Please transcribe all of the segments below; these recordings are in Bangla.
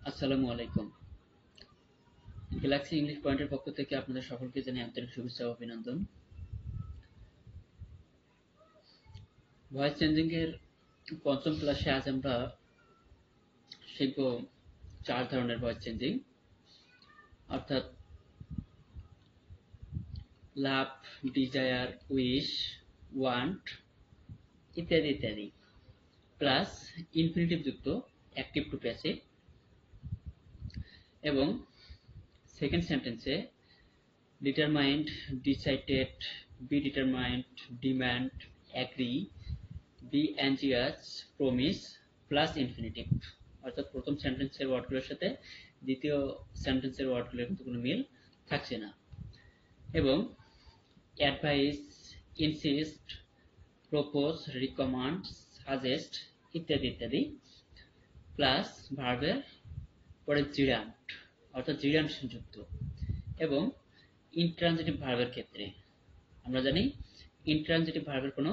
আসসালামু আলাইকুম। গ্যালাক্সি ইংলিশ পয়েন্টের পক্ষ থেকে আপনাদের সকলকে জানাই আন্তরিক শুভেচ্ছা ও অভিনন্দন। ভয়েস চেঞ্জিং এর পঞ্চম ক্লাসে আজ আমরা শিখব 4 ধরনের ভয়েস চেঞ্জিং, অর্থাৎ লাভ, ডিজায়ার, উইশ, ওয়ান্ট ইত্যাদি ইত্যাদি, প্লাস ইনফিনিটিভ যুক্ত অ্যাক্টিভ টু প্যাসিভ। এবং সেকেন্ড সেন্টেন্সে determined, decided, be determined, demand, agree, be anxious, promise plus infinitive. অর্থাৎ প্রথম সেন্টেন্সের ওয়ার্ডগুলোর সাথে দ্বিতীয় সেন্টেন্সের ওয়ার্ডগুলোর কিন্তু কোনো মিল থাকছে না। এবং অ্যাডভাইস, ইনসিস্ট, প্রপোজ, রিকমান্ড, সাজেস্ট ইত্যাদি ইত্যাদি, প্লাস ভার্বের পরে জিরান্ট অর্থাৎ জিরান্ট যুক্ত। এবং ইনট্রানজিটিভ ভার্বের ক্ষেত্রে আমরা জানি ইনট্রানজিটিভ ভার্বের কোনো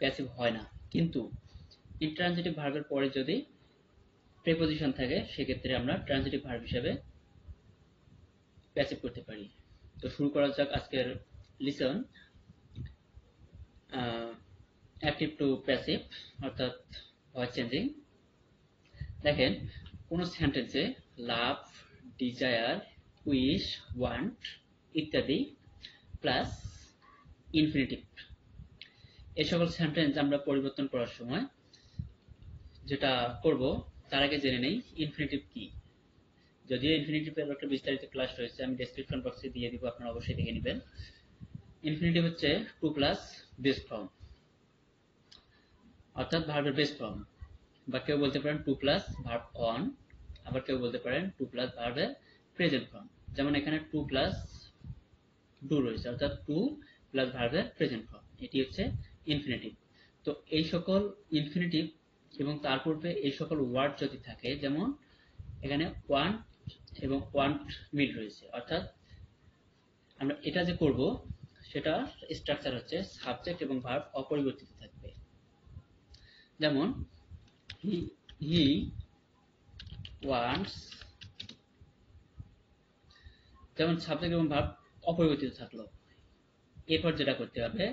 প্যাসিভ হয় না, কিন্তু ইনট্রানজিটিভ ভার্বের পরে যদি প্রিপোজিশন থাকে সেক্ষেত্রে আমরা ট্রানজিটিভ ভার্ব হিসেবে প্যাসিভ করতে পারি। তো শুরু করা যাক আজকের লিসন, অ্যাক্টিভ টু প্যাসিভ অর্থাৎ ভয়েস চেঞ্জিং। দেখেন, কোন সেন্টেন্সে লাভ, ডিজায়ার, উইশ, ওয়ান্ট ইত্যাদি প্লাস ইনফিনিটিভ, এই সকল সেন্টেন্স আমরা পরিবর্তন করার সময় যেটা করব তার আগে জেনে নেই ইনফিনিটিভ কি। যদিও ইনফিনিটিভের একটা বিস্তারিত ক্লাস রয়েছে, আমি ডেসক্রিপশন বক্সে দিয়ে দিব, আপনারা অবশ্যই দেখে নেবেন। ইনফিনিটিভ হচ্ছে টু প্লাস বেস ফর্ম, অর্থাৎ ভার্বের বেস ফর্ম, বা কেউ বলতে পারেন টু প্লাস ভার্ব অন, আবার কেউ বলতে পারেন টু প্লাস ভার্বের প্রেজেন্ট ফর্ম। যেমন এখানে টু প্লাস ডু রয়েছে, অর্থাৎ টু প্লাস ভার্বের প্রেজেন্ট ফর্ম, এটি হচ্ছে ইনফিনিটিভ। তো এই সকল ইনফিনিটিভ এবং তার পূর্বে এই সকল ওয়ার্ড যদি থাকে, যেমন এখানে ওয়ান্ট এবং ওয়ান্ট মিল রয়েছে, অর্থাৎ আমরা এটা যে করব সেটা স্ট্রাকচার হচ্ছে সাবজেক্ট এবং ভার্ব অপরিবর্তিত থাকবে। যেমন হি ওয়ান্টস, যেমন সাবজেক্ট এবং ভার্ব অপরিবর্তিত থাকলো। এরপর যেটা করতে হবে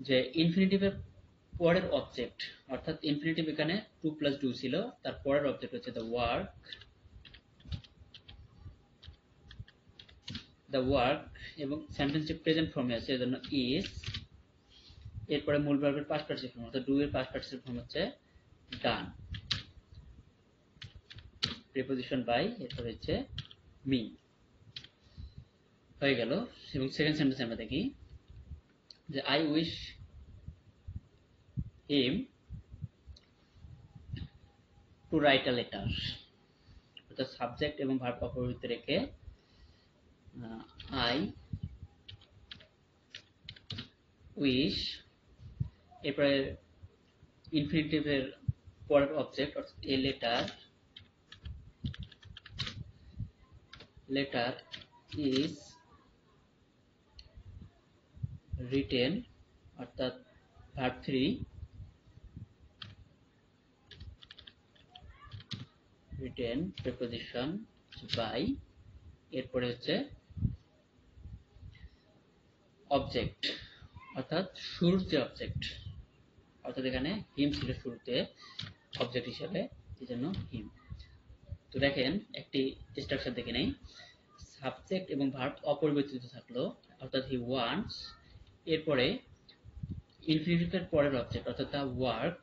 যে ইনফিনিটিভের পরের অবজেক্ট, অর্থাৎ ইনফিনিটিভ এখানে টু প্লাস ডু ছিল, তার পরের অবজেক্ট হচ্ছে দ্য ওয়ার্ক এবং সেন্টেন্সটি প্রেজেন্ট ফর্মে আছে, এজন্য ইজ। এরপরে মূল ভার্বের পাস্ট পার্টিসিপল ফর্ম, অর্থাৎ ডু এর পাস্ট পার্টিসিপল ফর্ম হচ্ছে ডান, প্রিপোজিশন বাই, এরপরে হচ্ছে মি, হয়ে গেল। এবং সেকেন্ড সেন্টেন্স আমরা দেখি যে I wish him to write a letter, অর্থাৎ সাবজেক্ট এবং ভার্ব অপরিবর্তিত রেখে আই উইশ, এরপরে ইনফিনিটিভের পরের অবজেক্ট অর্থাৎ এ লেটার ইজ রিটেন, অর্থাৎ ভার্ব 3 রিটেন, প্রিপোজিশন বাই, এরপরে হচ্ছে অবজেক্ট অর্থাৎ শুরুর যে অবজেক্ট, অর্থাৎ এখানে হিম ছিল শুরুতে অবজেক্ট হিসেবে, এই জন্য হিম। তো দেখেন একটি স্ট্রাকচার দেখে নেই, সাবজেক্ট এবং ভার্ব অপরিবর্তিত থাকলো, অর্থাৎ হি ওয়ান্টস, এরপরে ইনফিনিটিভের পরের অবজেক্ট অর্থাৎ দ্য ওয়ার্ক,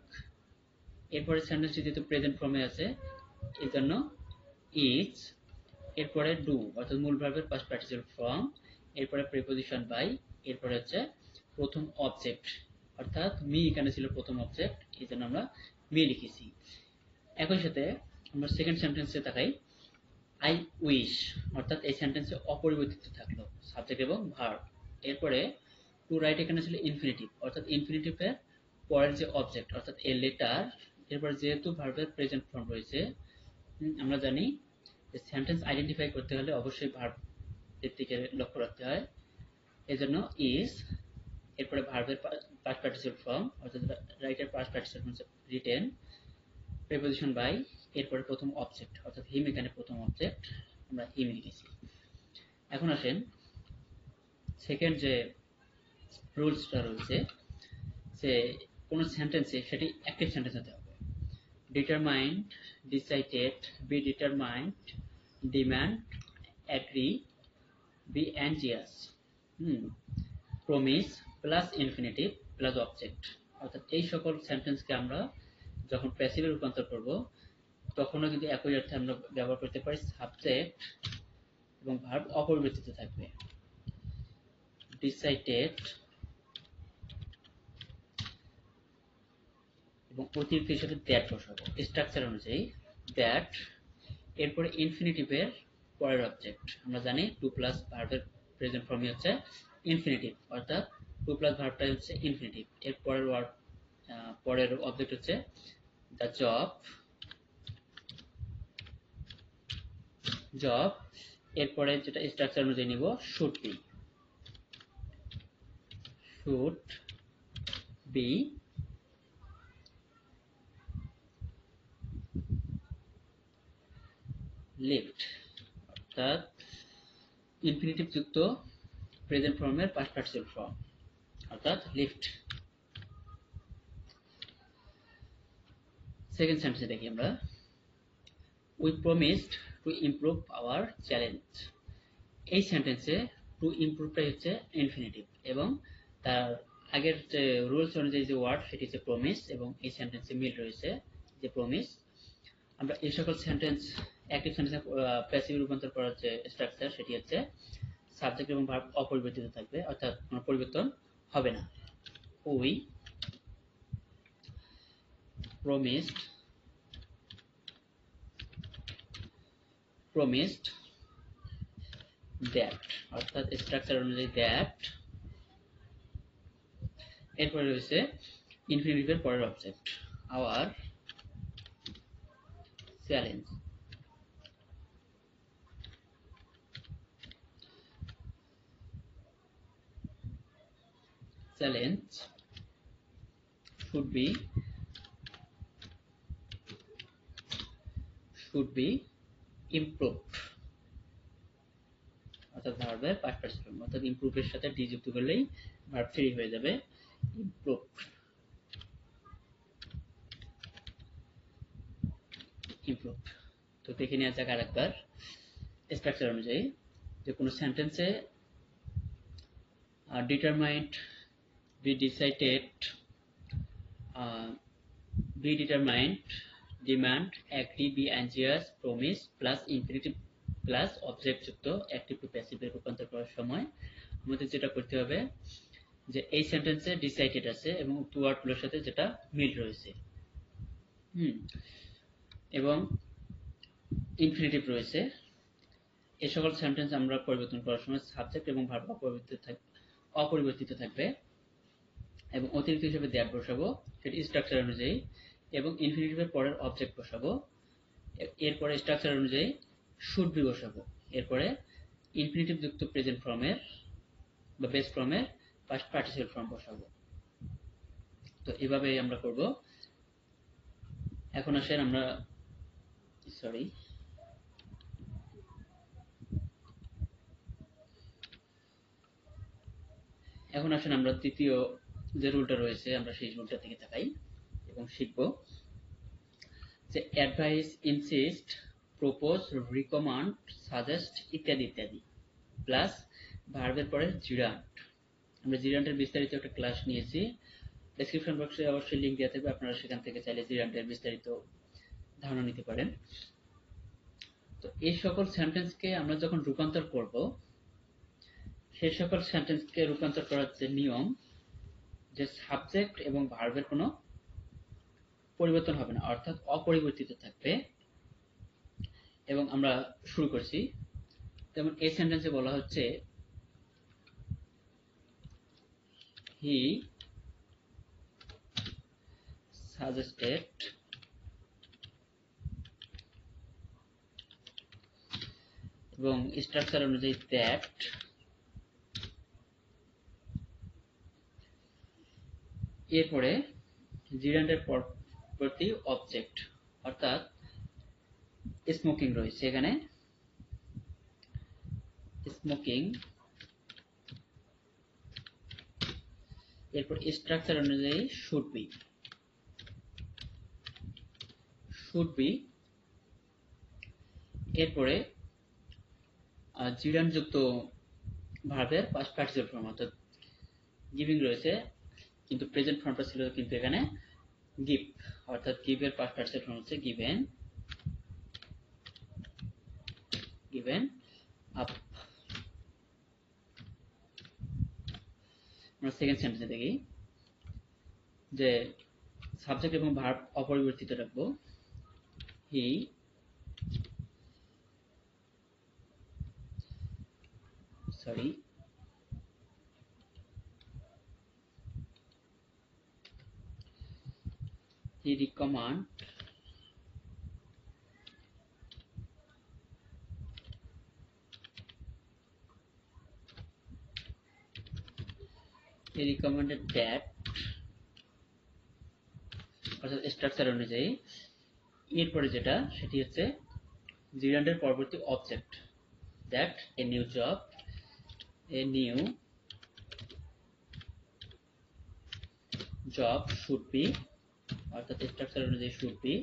এরপরে সেন্টেন্সটি যেহেতু প্রেজেন্ট ফর্মে আছে এই জন্য ইজ, এরপরে ডু অর্থাৎ মূল ভার্বের পাস্ট পার্টিসিপল ফর্ম, এরপরে প্রিপোজিশন বাই, এরপরে হচ্ছে প্রথম অবজেক্ট অর্থাৎ মি, এখানে ছিল প্রথম অবজেক্ট, এই জন্য আমরা মি লিখেছি। একই সাথে আমরা সেকেন্ড সেন্টেন্সে তাকাই, আই উইশ, অর্থাৎ এই সেন্টেন্সে অপরিবর্তিত থাকলো সাবজেক্ট এবং ভার্ব, এরপরে টু রাইট এখানে ছিল ইনফিনিটিভ, অর্থাৎ ইনফিনিটিভের পরের যে অবজেক্ট অর্থাৎ এ লেটার, এরপর যেহেতু ভার্বের প্রেজেন্ট ফর্ম রয়েছে, আমরা জানি যে সেন্টেন্স আইডেন্টিফাই করতে হলে অবশ্যই ভার্ব এর দিকে লক্ষ্য রাখতে হয়, এজন্য ইজ, এরপরে ভার্বের পাস্ট পার্টিসিপল ফর্ম অর্থাৎ রাইটের past participle form written, preposition by, এরপরে প্রথম অবজেক্ট অর্থাৎ হিম এখানে প্রথম অবজেক্ট, আমরা হিম লিখেছি। এখন আসেন সেকেন্ড যে রুলসটা রয়েছে, যে কোনো সেন্টেন্সে সেটি অ্যাক্টিভ সেন্টেন্স হতে হবে। Determined, decided, be determined, demand, agree, be anxious, promise plus infinitive plus object. অর্থাৎ এই সকল সেন্টেন্সকে আমরা যখন প্যাসিভে রূপান্তর করব তখনও কিন্তু একই অর্থে আমরা ব্যবহার করতে পারি। সাবজেক্ট এবং ভার্ব অপরিবর্তিত থাকবে। ডিসাইডেড এবং অতিরিক্ত হিসেবে দ্যাট বসাবো স্ট্রাকচার অনুযায়ী দ্যাট। এরপরে ইনফিনিটিভের পরের অবজেক্ট, আমরা জানি টু প্লাস ভার্বের প্রেজেন্ট ফর্মই হচ্ছে ইনফিনিটিভ, অর্থাৎ টু প্লাস ভার্বটাই হচ্ছে ইনফিনিটিভ। এর পরের ওয়ার্ড পরের অবজেক্ট হচ্ছে দ্য জব, জব। এরপরে যেটা স্ট্রাকচার অনুযায়ী নিব should be, should B, lift, অর্থাৎ ইনফিনিটিভ যুক্ত প্রেজেন্ট ফর্মের পাস্ট পার্টিসিপল ফর্ম, অর্থাৎ লিফট। সেকেন্ড সেন্টেন্সে দেখি আমরা, we promised to improve hour challenge. এই সেন্টেন্সে টু ইমপ্রুভটাই হচ্ছে ইনফিনিটিভ এবং তার আগের যে রুলস অনুযায়ী যে ওয়ার্ড সেটি হচ্ছে প্রমিস এবং এই সেন্টেন্সে মিল রয়েছে যে প্রমিস। আমরা এই সকল সেন্টেন্স অ্যাক্টিভ সেন্টেন্সে প্যাসিভ রূপান্তর করার যে স্ট্রাকচার সেটি হচ্ছে সাবজেক্ট এবং ভার্ব অপরিবর্তিত থাকবে, অর্থাৎ কোনো পরিবর্তন হবে না। উই প্রমিসড, প্রমিসড দ্যাট, অর্থাৎ স্ট্রাকচার অনুযায়ী দ্যাট। এরপরে রয়েছে ইনফিনিটিভের পরের object our challenge, challenge should be, should be improved, অর্থাৎ ভার্বের পাস্ট পার্টিসিপল, অর্থাৎ ইমপ্রুভের সাথে ডি যুক্ত করলেই ভার্ব 3 হয়ে যাবে ইমপ্রুভড, ইমপ্রুভড। তো দেখে নেওয়া যাক আরেকবার স্ট্রাকচার অনুযায়ী যে কোনো সেন্টেন্সে determined, be decided, be determined, demand, agree, be anxious, promise plus infinitive plus object যুক্ত অ্যাক্টিভ টু প্যাসিভে রূপান্তর করার সময় আমাদের যেটা করতে হবে যে এই সেন্টেন্সে ডিসাইডেড আছে এবং টু ওয়ার্ডগুলোর সাথে যেটা মিল রয়েছে এবং ইনফিনিটিভ রয়েছে। এই সকল সেন্টেন্স আমরা পরিবর্তন করার সময় সাবজেক্ট এবং ভার্ব অপরিবর্তিত থাকবে এবং অতিরিক্ত হিসেবে দ্যাট বসাবো সেটি স্ট্রাকচার অনুযায়ী এবং ইনফিনিটিভের পরের অবজেক্ট বসাবো, এরপরে স্ট্রাকচার অনুযায়ী শুড বি বসাবো, এরপরে ইনফিনিটিভ যুক্ত প্রেজেন্ট ফর্মের বা বেস ফর্মের পাস্ট পার্টিসিপল ফর্ম বসাবো। তো এভাবেই আমরা করব। এখন আসেন আমরা এখন আসেন আমরা তৃতীয় যে রুলটা রয়েছে আমরা সেই রুলটা থেকে তাকাই এবং শিখব যে অ্যাডভাইস, ইনসিস্ট, প্রপোজ, রিকমান্ড, সাজেস্ট ইত্যাদি ইত্যাদি প্লাস ভার্বের পরে জিরান্ট। আমরা জিরান্টের বিস্তারিত একটা ক্লাস নিয়েছি, ডেসক্রিপশন বক্সে অবশ্যই লিংক দেওয়া থাকবে, আপনারা সেখান থেকে চাইলে জিরান্টের বিস্তারিত ধারণা নিতে পারেন। তো এই সকল সেন্টেন্সকে আমরা যখন রূপান্তর করব সেই সকল সেন্টেন্সকে রূপান্তর করার যে নিয়ম যে সাবজেক্ট এবং ভার্বের কোনো পরিবর্তন হবে না, অর্থাৎ অপরিবর্তিত থাকবে। এবং আমরা শুরু করছি, যেমন এই সেন্টেন্সে বলা হচ্ছে হি সাজেস্টেড এবং স্ট্রাকচার অনুযায়ী দ্যাট, এরপরে জিরান্ডের পরবর্তী অবজেক্ট, অর্থাৎ স্মোকিং রয়েছে এখানে, স্মোকিং। এরপর স্ট্রাকচার অনুযায়ী শুড বি, শুড বি। এরপরে জিরানযুক্ত ভার্বের পাস্ট পার্টিসিপল ফর্ম, অর্থাৎ গিভিং রয়েছে কিন্তু প্রেজেন্ট ফর্মটা ছিল কিন্তু এখানে গিভ, অর্থাৎ গিভের পাস্ট পার্টিসিপল ফর্ম হচ্ছে গিভেন, গিভেন আপ। আমরা সেকেন্ড সেন্টেন্সে দেখি যে সাবজেক্ট এবং ভার্ব অপরিবর্তিত রাখবো। He sorry he recommend he recommended that, অর্থাৎ স্ট্রাকচার অনুযায়ী। এরপরে যেটা সেটি হচ্ছে জিরান্ডের পরবর্তী object, that a new job, a new job should be, অর্থাৎ স্ট্রাকচার অনুযায়ী should be,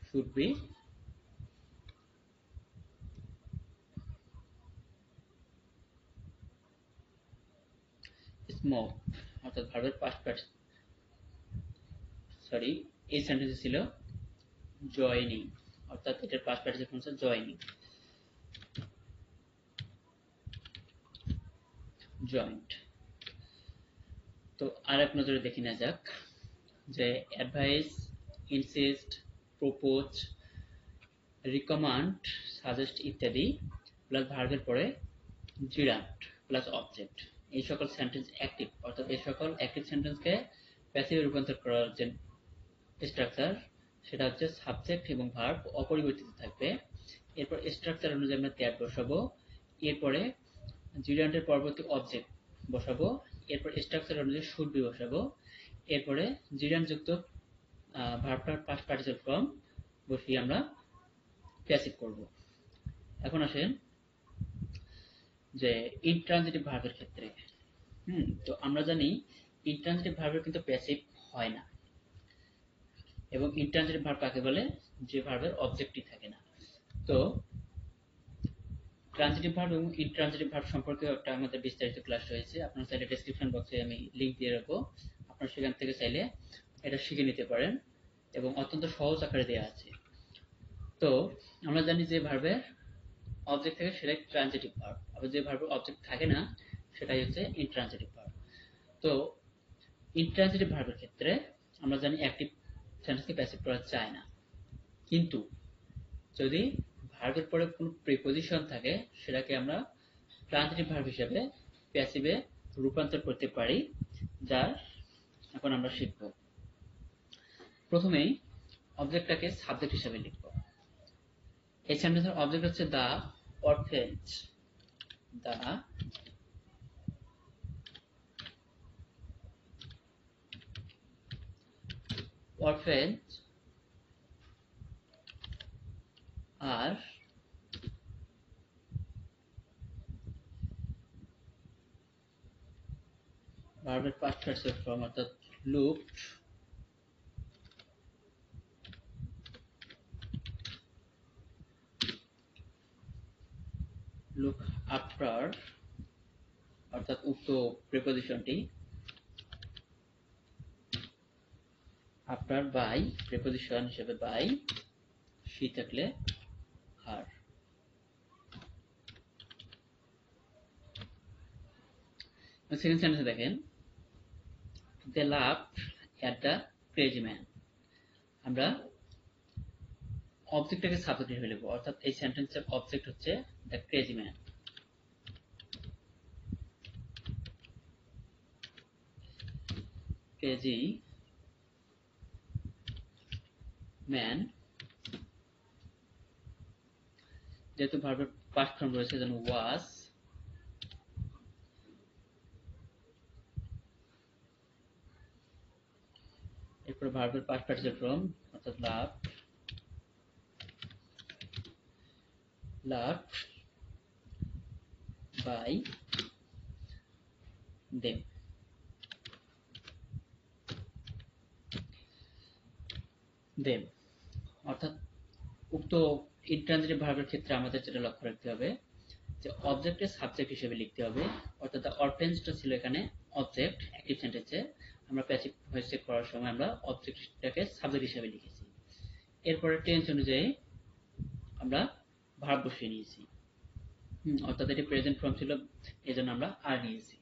should be smoke, অর্থাৎ ভার্বের পাস্ট পার্টিসিপল, সরি এই সেন্টেন্সে ছিল জয়নিং, অর্থাৎ এটার পাস্ট পার্টিসিপল হচ্ছে জয়নিং, জয়েন্ট। তো আর এক নজরে দেখে নেওয়া যাক যে অ্যাডভাইস, ইনসিস্ট, প্রপোজ, রিকমান্ড, সাজেস্ট ইত্যাদি প্লাস ভার্বের পরে জিরান্ড প্লাস অবজেক্ট, এই সকল সেন্টেন্স অ্যাক্টিভ, অর্থাৎ এই সকল অ্যাক্টিভ সেন্টেন্সকে প্যাসিভে রূপান্তর করার যে স্ট্রাকচার সেটা হচ্ছে সাবজেক্ট এবং ভার্ব অপরিবর্তিত থাকবে। এরপর স্ট্রাকচার অনুযায়ী আমরা দ্যাট বসাবো, এরপরে জিরান্ডের পরবর্তী অবজেক্ট বসাবো, এরপর স্ট্রাকচার অনুযায়ী শুড বি বসাবো, এরপরে জিরান্ড যুক্ত ভার্বটার পাস্ট পার্টিসিপল ফর্ম বসিয়ে আমরা প্যাসিভ করব। এখন আসেন যে ইনট্রানজিটিভ ভার্বের ক্ষেত্রে। তো আমরা জানি ইনট্রানজিটিভ ভার্বের কিন্তু প্যাসিভ হয় না, এবং ইনট্রানজিটিভ ভার্ব কাকে বলে, যে ভার্বের অবজেক্টই থাকে না। তো ট্রানজিটিভ ভার্ব এবং ইনট্রানজিটিভ ভার্ব সম্পর্কে একটা আমাদের বিস্তারিত ক্লাস রয়েছে, আপনারা চাইলে ডেসক্রিপশন বক্সে আমি লিংক দিয়ে রাখবো, আপনারা সেখান থেকে চাইলে এটা শিখে নিতে পারেন এবং অত্যন্ত সহজ আকারে দেওয়া আছে। তো আমরা জানি যে ভার্বের অবজেক্ট থাকে সেটাই ট্রানজিটিভ ভার্ব, আবার যে ভার্বের অবজেক্ট থাকে না সেটাই হচ্ছে ইনট্রানজিটিভ ভার্ব। তো ইনট্রানজিটিভ ভার্বের ক্ষেত্রে আমরা জানি অ্যাক্টিভ সেন্টেন্সকে প্যাসিভ করা যায় না, কিন্তু যদি ভার্বের পরে কোনো প্রিপোজিশন থাকে সেটাকে আমরা ট্রানজিটিভ ভার্ব হিসেবে প্যাসিভে রূপান্তর করতে পারি, যার এখন আমরা শিখব। প্রথমেই অবজেক্টটাকে সাবজেক্ট হিসেবে লিখব। এই সেন্টেন্সের অবজেক্ট হচ্ছে দা অরফেঞ্জ, দা অরফেঞ্জ আর ভার্বের পাস্ট পার্টিসিপল ফর্ম, অর্থাৎ লুকড, লুক আফটার, অর্থাৎ উক্ত প্রিপোজিশনটি আফটার বাই, প্রিপোজিশন হিসেবে বাই, শি থাকলে হার। সেকেন্ড সেন্টেন্সে দেখেন they loved at the crazy man, আমরা অবজেক্টটাকে সাবজেক্ট হিসেবে লিখব, অর্থাৎ এই সেন্টেন্সের অবজেক্ট হচ্ছে the crazy man, crazy man. যেহেতু ভার্বের পাস্ট ফর্ম রয়েছে যেন ওয়াজ, এরপর তারপর ভার্বের পাস্ট পার্টিসিপেল ফর্ম অর্থাৎ লাভড বাই দেম। অর্থাৎ উক্ত ইন্ট্রানজিটিভ ভার্বের ক্ষেত্রে আমাদের যেটা লক্ষ্য রাখতে হবে যে অবজেক্টকে সাবজেক্ট হিসেবে লিখতে হবে, অর্থাৎ অরটেন্সটা ছিল এখানে অবজেক্ট অ্যাক্টিভ সেন্টেন্সে, আমরা প্যাসিভ ভয়েস চেক করার সময় আমরা অবজেক্টটাকে সাবজেক্ট হিসেবে লিখেছি। এরপরে টেন্স অনুযায়ী আমরা ভার্ব বসিয়ে নিয়েছি, অর্থাৎ এটি প্রেজেন্ট ফর্ম ছিল এজন্য আমরা আর নিয়েছি।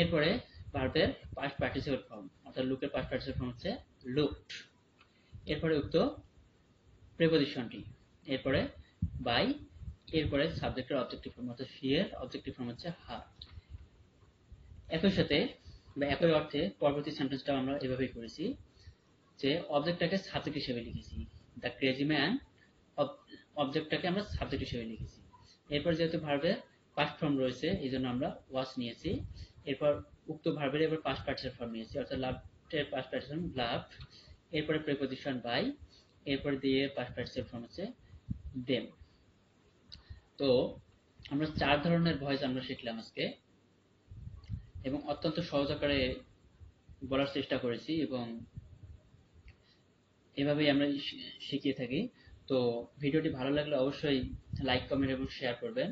এরপরে ভার্বের পাস্ট পার্টিসিপেল ফর্ম অর্থাৎ লুকের পাস্ট পার্টিসিপেল ফর্ম হচ্ছে লুকড। এরপরে উক্ত প্রিপোজিশনটি, এরপরে বাই, এরপরে সাবজেক্টের অবজেক্টিভ ফর্ম অর্থাৎ শি এর অবজেক্টিভ ফর্ম হচ্ছে হার। একই সাথে বা একই অর্থে পরবর্তী সেন্টেন্সটাও আমরা এভাবেই করেছি যে অবজেক্টটাকে সাবজেক্ট হিসেবে লিখেছি, দ্য ক্রেজি ম্যান অবজেক্টটাকে আমরা সাবজেক্ট হিসেবে লিখেছি। এরপর যেহেতু ভার্বের পাস্ট ফর্ম রয়েছে এই জন্য আমরা ওয়াজ নিয়েছি। এরপর উক্ত ভার্বের এবার পাস্ট পার্টিসিপেল ফর্ম নিয়েছি অর্থাৎ লাভড পাস্ট পার্টিসিপেল লাভড, এরপরে প্রিপোজিশন বাই, এরপর দিয়ে পাস্ট পার্টিসিপেল ফর্ম হচ্ছে দেম। তো আমরা 4 ধরনের ভয়েস আমরা শিখলাম আজকে এবং অত্যন্ত সহজ আকারে বলার চেষ্টা করেছি এবং এভাবেই আমরা শিখিয়ে থাকি। তো ভিডিওটি ভালো লাগলে অবশ্যই লাইক, কমেন্ট এবং শেয়ার করবেন।